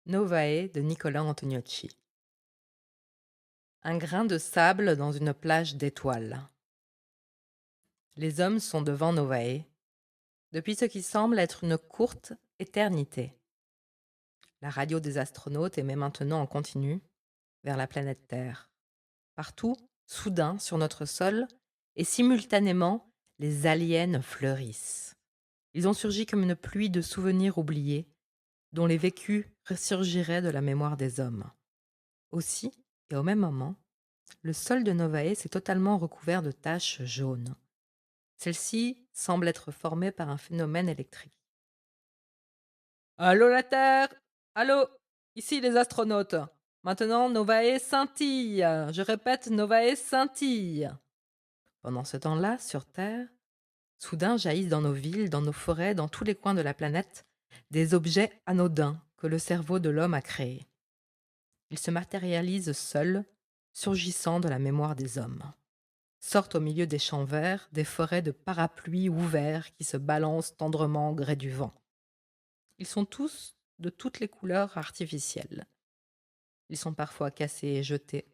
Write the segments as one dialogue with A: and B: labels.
A: Novae de Nicolas Antoniocci. Un grain de sable dans une plage d'étoiles. Les hommes sont devant Novae, depuis ce qui semble être une courte éternité. La radio des astronautes émet maintenant en continu vers la planète Terre. Partout, soudain, sur notre sol, et simultanément, les aliens fleurissent. Ils ont surgi comme une pluie de souvenirs oubliés, dont les vécus ressurgiraient de la mémoire des hommes. Aussi, et au même moment, le sol de Novae s'est totalement recouvert de taches jaunes. Celles-ci semblent être formées par un phénomène électrique. Allô la Terre! Allô! Ici les astronautes. Maintenant, Novae scintille. Je répète, Novae scintille. Pendant ce temps-là, sur Terre, soudain jaillissent dans nos villes, dans nos forêts, dans tous les coins de la planète, des objets anodins que le cerveau de l'homme a créés. Ils se matérialisent seuls, surgissant de la mémoire des hommes. Sortent au milieu des champs verts, des forêts de parapluies ouverts qui se balancent tendrement au gré du vent. Ils sont tous de toutes les couleurs artificielles. Ils sont parfois cassés et jetés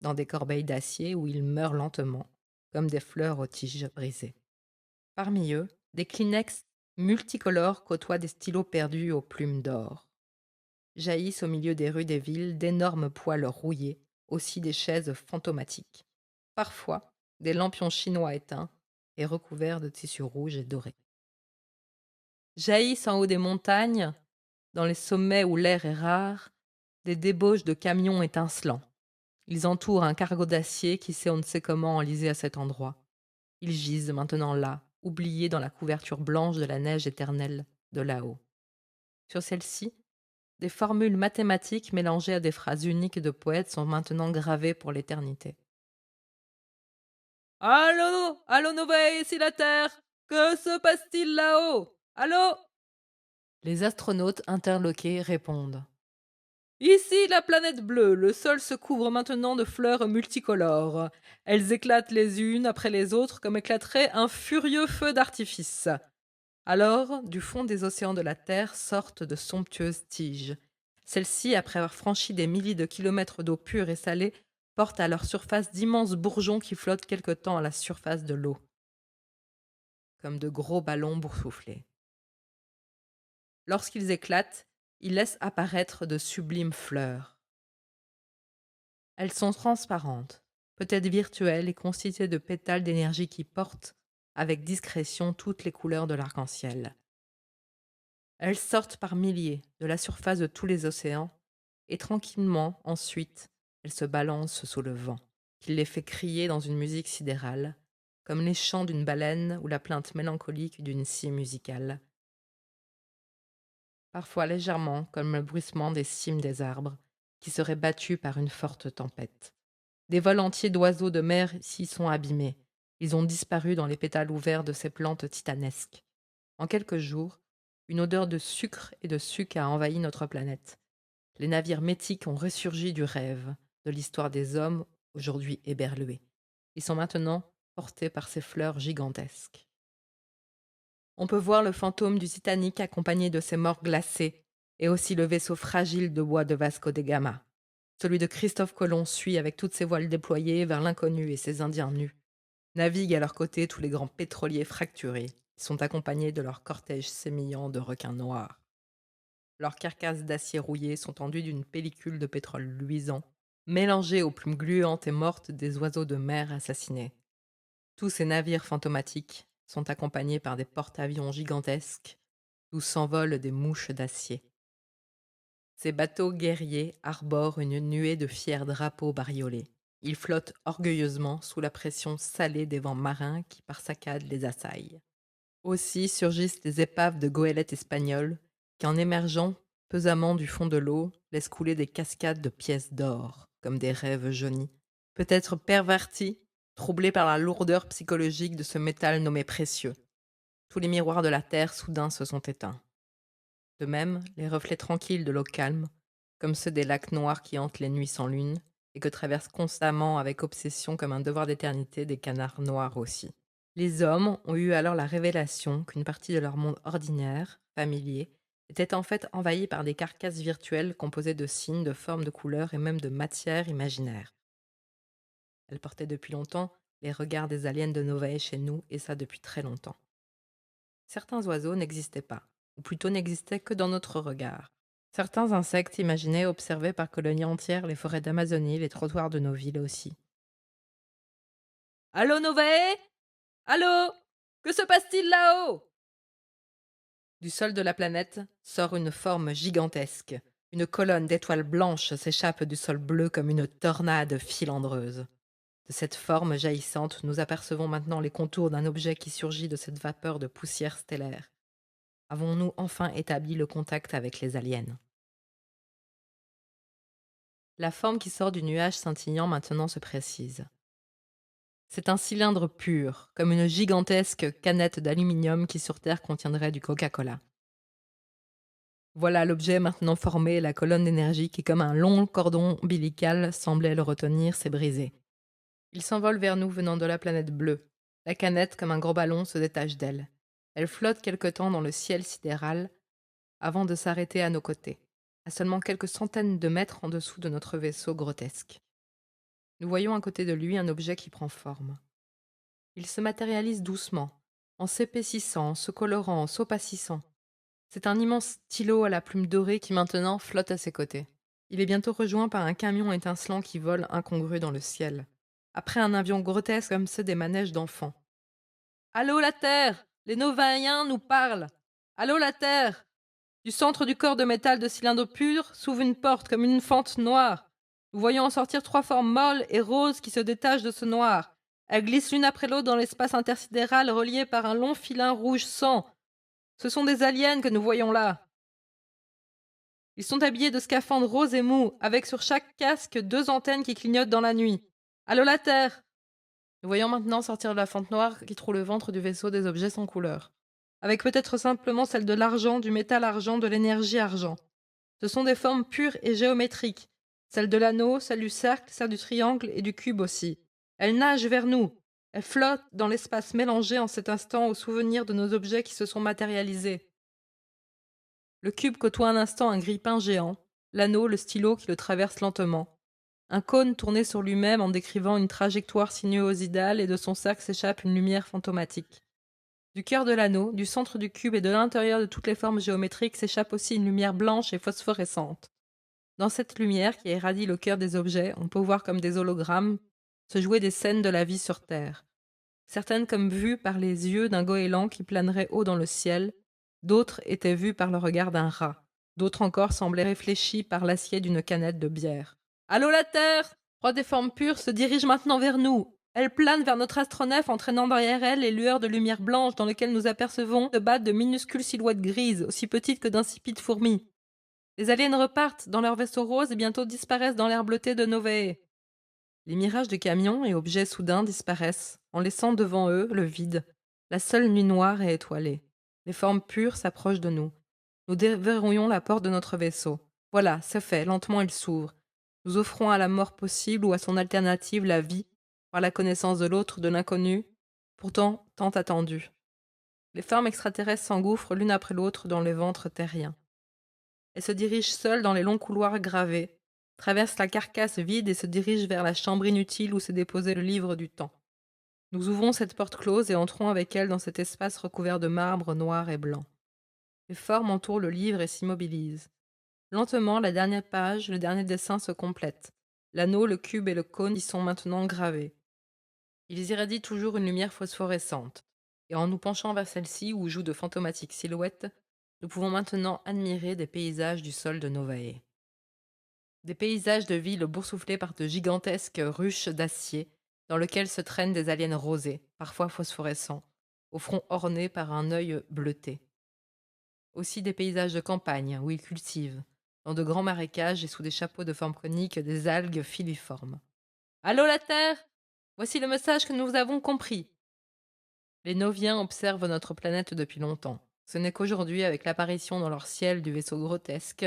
A: dans des corbeilles d'acier où ils meurent lentement, comme des fleurs aux tiges brisées. Parmi eux, des Kleenex multicolores côtoient des stylos perdus aux plumes d'or. Jaillissent au milieu des rues des villes d'énormes poêles rouillés, aussi des chaises fantomatiques. Parfois, des lampions chinois éteints et recouverts de tissus rouges et dorés. Jaillissent en haut des montagnes, dans les sommets où l'air est rare, des débauches de camions étincelants. Ils entourent un cargo d'acier qui sait on ne sait comment enlisé à cet endroit. Ils gisent maintenant là, oubliés dans la couverture blanche de la neige éternelle de là-haut. Sur celle-ci, des formules mathématiques mélangées à des phrases uniques de poètes sont maintenant gravées pour l'éternité. Allô, allô Novae, ici la Terre. Que se passe-t-il là-haut? Allô? Les astronautes interloqués répondent. Ici la planète bleue, le sol se couvre maintenant de fleurs multicolores. Elles éclatent les unes après les autres comme éclaterait un furieux feu d'artifice. Alors, du fond des océans de la Terre sortent de somptueuses tiges. Celles-ci, après avoir franchi des milliers de kilomètres d'eau pure et salée, portent à leur surface d'immenses bourgeons qui flottent quelque temps à la surface de l'eau, comme de gros ballons boursouflés. Lorsqu'ils éclatent, ils laissent apparaître de sublimes fleurs. Elles sont transparentes, peut-être virtuelles et constituées de pétales d'énergie qui portent, avec discrétion, toutes les couleurs de l'arc-en-ciel. Elles sortent par milliers de la surface de tous les océans, et tranquillement, ensuite, elles se balancent sous le vent, qui les fait crier dans une musique sidérale, comme les chants d'une baleine ou la plainte mélancolique d'une scie musicale. Parfois légèrement, comme le bruissement des cimes des arbres, qui seraient battus par une forte tempête. Des vols entiers d'oiseaux de mer s'y sont abîmés. Ils ont disparu dans les pétales ouverts de ces plantes titanesques. En quelques jours, une odeur de sucre et de suc a envahi notre planète. Les navires métiques ont ressurgi du rêve, de l'histoire des hommes, aujourd'hui éberlués. Ils sont maintenant portés par ces fleurs gigantesques. On peut voir le fantôme du Titanic accompagné de ses morts glacés, et aussi le vaisseau fragile de bois de Vasco de Gama. Celui de Christophe Colomb suit avec toutes ses voiles déployées vers l'inconnu et ses Indiens nus. Naviguent à leur côté tous les grands pétroliers fracturés, qui sont accompagnés de leur cortège sémillant de requins noirs. Leurs carcasses d'acier rouillé sont enduies d'une pellicule de pétrole luisant, mélangée aux plumes gluantes et mortes des oiseaux de mer assassinés. Tous ces navires fantomatiques sont accompagnés par des porte-avions gigantesques, d'où s'envolent des mouches d'acier. Ces bateaux guerriers arborent une nuée de fiers drapeaux bariolés. Ils flottent orgueilleusement sous la pression salée des vents marins qui par saccades les assaillent. Aussi surgissent des épaves de goélettes espagnoles qui, en émergeant pesamment du fond de l'eau, laissent couler des cascades de pièces d'or, comme des rêves jaunis. Peut-être pervertis, troublés par la lourdeur psychologique de ce métal nommé précieux. Tous les miroirs de la terre soudain se sont éteints. De même, les reflets tranquilles de l'eau calme, comme ceux des lacs noirs qui hantent les nuits sans lune, et que traversent constamment avec obsession comme un devoir d'éternité des canards noirs aussi. Les hommes ont eu alors la révélation qu'une partie de leur monde ordinaire, familier, était en fait envahie par des carcasses virtuelles composées de signes, de formes, de couleurs et même de matières imaginaires. Elle portait depuis longtemps les regards des aliens de Novae chez nous, et ça depuis très longtemps. Certains oiseaux n'existaient pas, ou plutôt n'existaient que dans notre regard. Certains insectes imaginaires observaient par colonies entières les forêts d'Amazonie, les trottoirs de nos villes aussi. Allô Novae? Allô? Que se passe-t-il là-haut? Du sol de la planète sort une forme gigantesque. Une colonne d'étoiles blanches s'échappe du sol bleu comme une tornade filandreuse. De cette forme jaillissante, nous apercevons maintenant les contours d'un objet qui surgit de cette vapeur de poussière stellaire. Avons-nous enfin établi le contact avec les aliens? La forme qui sort du nuage scintillant maintenant se précise. C'est un cylindre pur, comme une gigantesque canette d'aluminium qui sur Terre contiendrait du Coca-Cola. Voilà l'objet maintenant formé, la colonne d'énergie qui, comme un long cordon ombilical, semblait le retenir, s'est brisée. Il s'envole vers nous venant de la planète bleue. La canette, comme un gros ballon, se détache d'elle. Elle flotte quelque temps dans le ciel sidéral avant de s'arrêter à nos côtés, à seulement quelques centaines de mètres en dessous de notre vaisseau grotesque. Nous voyons à côté de lui un objet qui prend forme. Il se matérialise doucement, en s'épaississant, en se colorant, en s'opacissant. C'est un immense stylo à la plume dorée qui maintenant flotte à ses côtés. Il est bientôt rejoint par un camion étincelant qui vole incongru dans le ciel. Après un avion grotesque comme ceux des manèges d'enfants. Allô la Terre! Les Novaïens nous parlent! Allô la Terre! Du centre du corps de métal de cylindre pur s'ouvre une porte comme une fente noire. Nous voyons en sortir 3 formes molles et roses qui se détachent de ce noir. Elles glissent l'une après l'autre dans l'espace intersidéral relié par un long filin rouge sang. Ce sont des aliens que nous voyons là. Ils sont habillés de scaphandres roses et mous, avec sur chaque casque 2 antennes qui clignotent dans la nuit. Allô la Terre! Nous voyons maintenant sortir de la fente noire qui troue le ventre du vaisseau des objets sans couleur. Avec peut-être simplement celle de l'argent, du métal argent, de l'énergie argent. Ce sont des formes pures et géométriques. Celle de l'anneau, celle du cercle, celle du triangle et du cube aussi. Elles nagent vers nous. Elles flottent dans l'espace mélangé en cet instant au souvenir de nos objets qui se sont matérialisés. Le cube côtoie un instant un grille-pain géant, l'anneau, le stylo qui le traverse lentement. Un cône tourné sur lui-même en décrivant une trajectoire sinuosidale et de son cercle s'échappe une lumière fantomatique. Du cœur de l'anneau, du centre du cube et de l'intérieur de toutes les formes géométriques s'échappe aussi une lumière blanche et phosphorescente. Dans cette lumière qui irradie le cœur des objets, on peut voir comme des hologrammes se jouer des scènes de la vie sur Terre. Certaines comme vues par les yeux d'un goéland qui planerait haut dans le ciel, d'autres étaient vues par le regard d'un rat, d'autres encore semblaient réfléchies par l'acier d'une canette de bière. Allô la Terre! 3 des formes pures se dirigent maintenant vers nous. Elles planent vers notre astronef entraînant derrière elles les lueurs de lumière blanche dans lesquelles nous apercevons se battre de minuscules silhouettes grises, aussi petites que d'insipides fourmis. Les aliens repartent dans leur vaisseau rose et bientôt disparaissent dans l'air bleuté de Novae. Les mirages de camions et objets soudains disparaissent, en laissant devant eux le vide, la seule nuit noire et étoilée. Les formes pures s'approchent de nous. Nous déverrouillons la porte de notre vaisseau. Voilà, c'est fait, lentement il s'ouvre. Nous offrons à la mort possible ou à son alternative la vie, par la connaissance de l'autre, de l'inconnu, pourtant tant attendu. Les formes extraterrestres s'engouffrent l'une après l'autre dans les ventres terriens. Elles se dirigent seules dans les longs couloirs gravés, traversent la carcasse vide et se dirigent vers la chambre inutile où s'est déposé le livre du temps. Nous ouvrons cette porte close et entrons avec elle dans cet espace recouvert de marbre noir et blanc. Les formes entourent le livre et s'immobilisent. Lentement, la dernière page, le dernier dessin se complète. L'anneau, le cube et le cône y sont maintenant gravés. Ils irradient toujours une lumière phosphorescente, et en nous penchant vers celle-ci où jouent de fantomatiques silhouettes, nous pouvons maintenant admirer des paysages du sol de Novae. Des paysages de villes boursouflés par de gigantesques ruches d'acier, dans lesquelles se traînent des aliens rosés, parfois phosphorescents, au front orné par un œil bleuté. Aussi des paysages de campagne, où ils cultivent, dans de grands marécages et sous des chapeaux de forme conique, des algues filiformes. Allô la Terre! Voici le message que nous avons compris. Les Noviens observent notre planète depuis longtemps. Ce n'est qu'aujourd'hui, avec l'apparition dans leur ciel du vaisseau grotesque,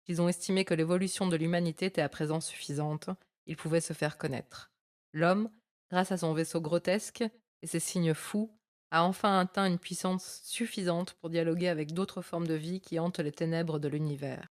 A: qu'ils ont estimé que l'évolution de l'humanité était à présent suffisante, ils pouvaient se faire connaître. L'homme, grâce à son vaisseau grotesque et ses signes fous, a enfin atteint une puissance suffisante pour dialoguer avec d'autres formes de vie qui hantent les ténèbres de l'univers.